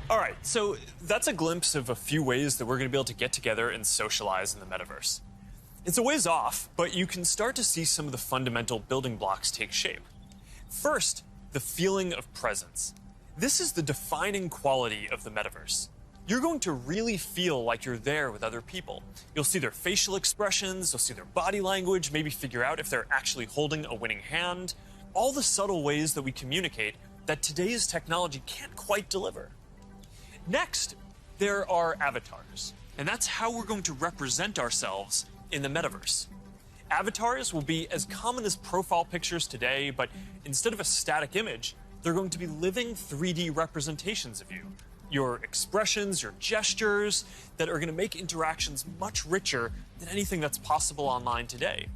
All right, so that's a glimpse of a few ways that we're going to be able to get together and socialize in the metaverse. It's a ways off, but you can start to see some of the fundamental building blocks take shape. First, the feeling of presence. This is the defining quality of the metaverse. You're going to really feel like you're there with other people. You'll see their facial expressions, you'll see their body language, maybe figure out if they're actually holding a winning hand. All the subtle ways that we communicate that today's technology can't quite deliver. Next, there are avatars, and that's how we're going to represent ourselves in the metaverse. Avatars will be as common as profile pictures today, but instead of a static image, they're going to be living 3D representations of you. Your expressions, your gestures, that are going to make interactions much richer than anything that's possible online today.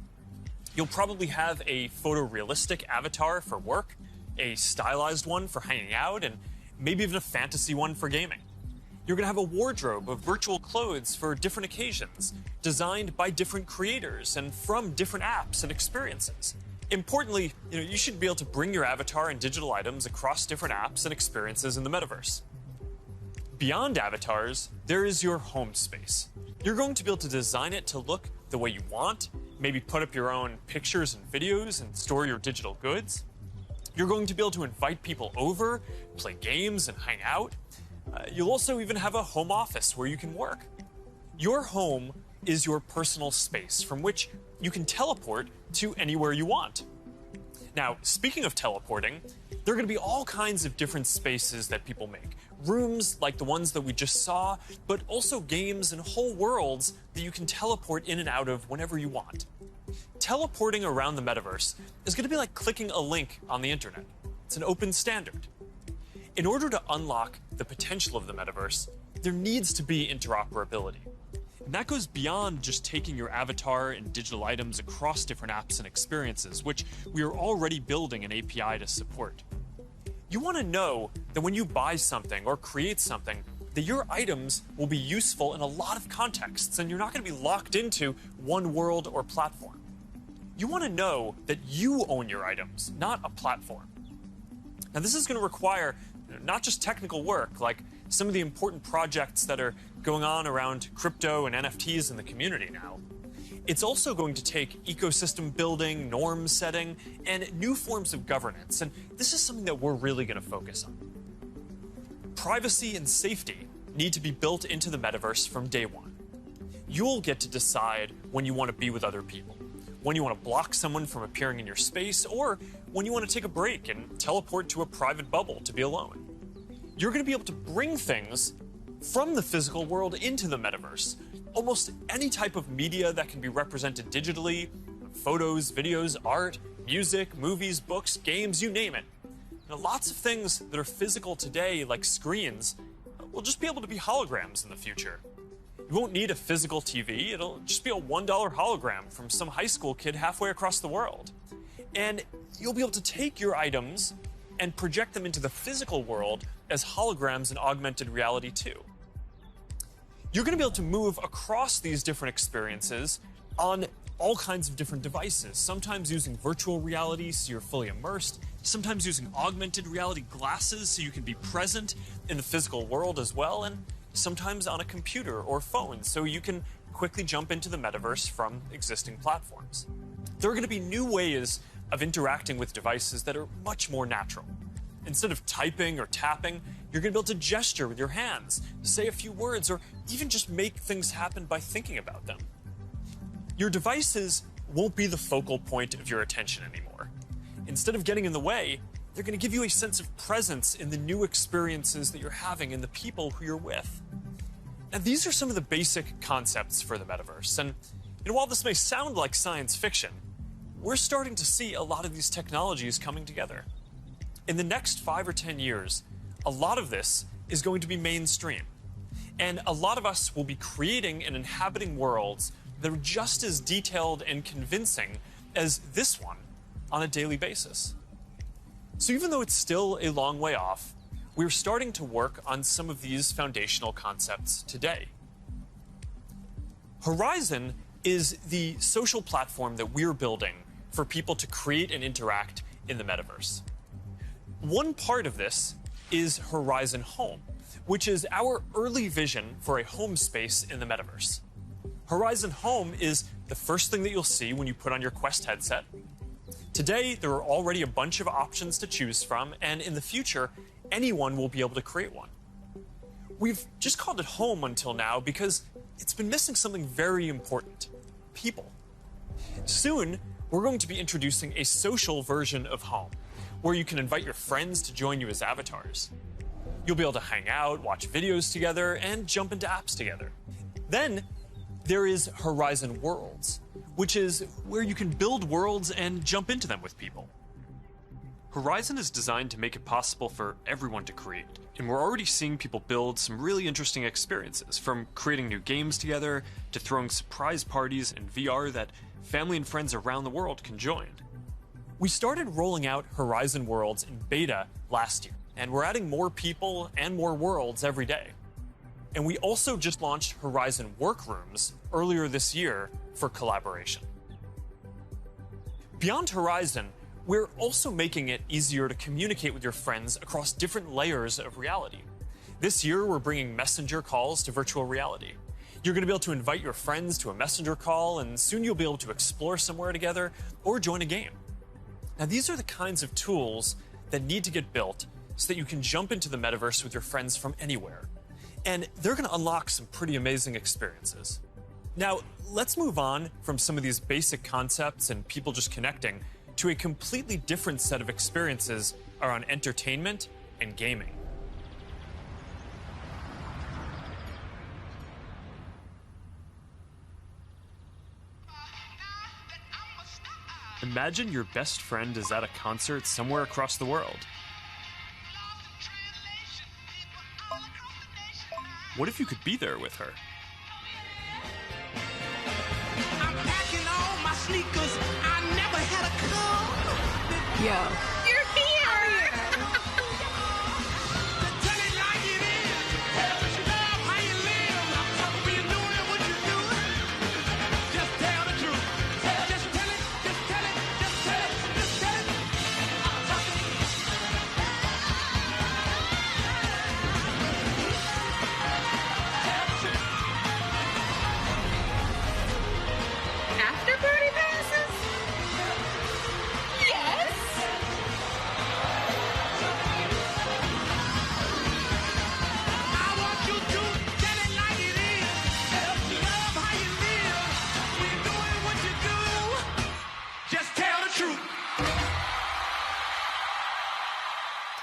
You'll probably have a photorealistic avatar for work, a stylized one for hanging out, and maybe even a fantasy one for gaming. You're going to have a wardrobe of virtual clothes for different occasions, designed by different creators and from different apps and experiences. Importantly, you should be able to bring your avatar and digital items across different apps and experiences in the metaverse. Beyond avatars, there is your home space. You're going to be able to design it to look the way you want, maybe put up your own pictures and videos and store your digital goods. You're going to be able to invite people over, play games, and hang out. You'll also even have a home office where you can work. Your home is your personal space from which you can teleport to anywhere you want. Now, speaking of teleporting, there are going to be all kinds of different spaces that people make. Rooms like the ones that we just saw, but also games and whole worlds that you can teleport in and out of whenever you want. Teleporting around the metaverse is going to be like clicking a link on the internet. It's an open standard. In order to unlock the potential of the metaverse, there needs to be interoperability. And that goes beyond just taking your avatar and digital items across different apps and experiences, which we are already building an API to support. You want to know that when you buy something or create something, that your items will be useful in a lot of contexts and you're not going to be locked into one world or platform. You want to know that you own your items, not a platform. Now, this is going to require not just technical work, like some of the important projects that are going on around crypto and NFTs in the community now. It's also going to take ecosystem building, norm setting, and new forms of governance, and this is something that we're really going to focus on. Privacy and safety need to be built into the metaverse from day one. You'll get to decide when you want to be with other people, when you want to block someone from appearing in your space, or when you want to take a break and teleport to a private bubble to be alone. You're going to be able to bring things from the physical world into the metaverse. Almost any type of media that can be represented digitally, photos, videos, art, music, movies, books, games, you name it. And lots of things that are physical today, like screens, will just be able to be holograms in the future. You won't need a physical TV, it'll just be a $1 hologram from some high school kid halfway across the world. And you'll be able to take your items and project them into the physical world as holograms in augmented reality too. You're going to be able to move across these different experiences on all kinds of different devices, sometimes using virtual reality so you're fully immersed, sometimes using augmented reality glasses so you can be present in the physical world as well, and sometimes on a computer or phone so you can quickly jump into the metaverse from existing platforms. There are going to be new ways of interacting with devices that are much more natural. Instead of typing or tapping, you're going to be able to gesture with your hands, say a few words, or even just make things happen by thinking about them. Your devices won't be the focal point of your attention anymore. Instead of getting in the way, they're going to give you a sense of presence in the new experiences that you're having and the people who you're with. Now, these are some of the basic concepts for the metaverse. And while this may sound like science fiction, we're starting to see a lot of these technologies coming together. In the next 5 or 10 years, a lot of this is going to be mainstream. And a lot of us will be creating and inhabiting worlds that are just as detailed and convincing as this one on a daily basis. So even though it's still a long way off, we're starting to work on some of these foundational concepts today. Horizon is the social platform that we're building for people to create and interact in the metaverse. One part of this is Horizon Home. which is our early vision for a home space in the metaverse. Horizon Home is the first thing that you'll see when you put on your Quest headset. Today, there are already a bunch of options to choose from, and in the future, anyone will be able to create one. We've just called it home until now because it's been missing something very important: people. Soon, we're going to be introducing a social version of home, where you can invite your friends to join you as avatars. You'll be able to hang out, watch videos together, and jump into apps together. Then, there is Horizon Worlds, which is where you can build worlds and jump into them with people. Horizon is designed to make it possible for everyone to create, and we're already seeing people build some really interesting experiences, from creating new games together to throwing surprise parties in VR that family and friends around the world can join. We started rolling out Horizon Worlds in beta last year, and we're adding more people and more worlds every day. And we also just launched Horizon Workrooms earlier this year for collaboration. Beyond Horizon, we're also making it easier to communicate with your friends across different layers of reality. This year, we're bringing messenger calls to virtual reality. You're going to be able to invite your friends to a messenger call, and soon you'll be able to explore somewhere together or join a game. Now, these are the kinds of tools that need to get built so that you can jump into the metaverse with your friends from anywhere. And they're going to unlock some pretty amazing experiences. Now, let's move on from some of these basic concepts and people just connecting to a completely different set of experiences around entertainment and gaming. Imagine your best friend is at a concert somewhere across the world. What if you could be there with her? I'm packing all my sneakers. I never had a car. Yo,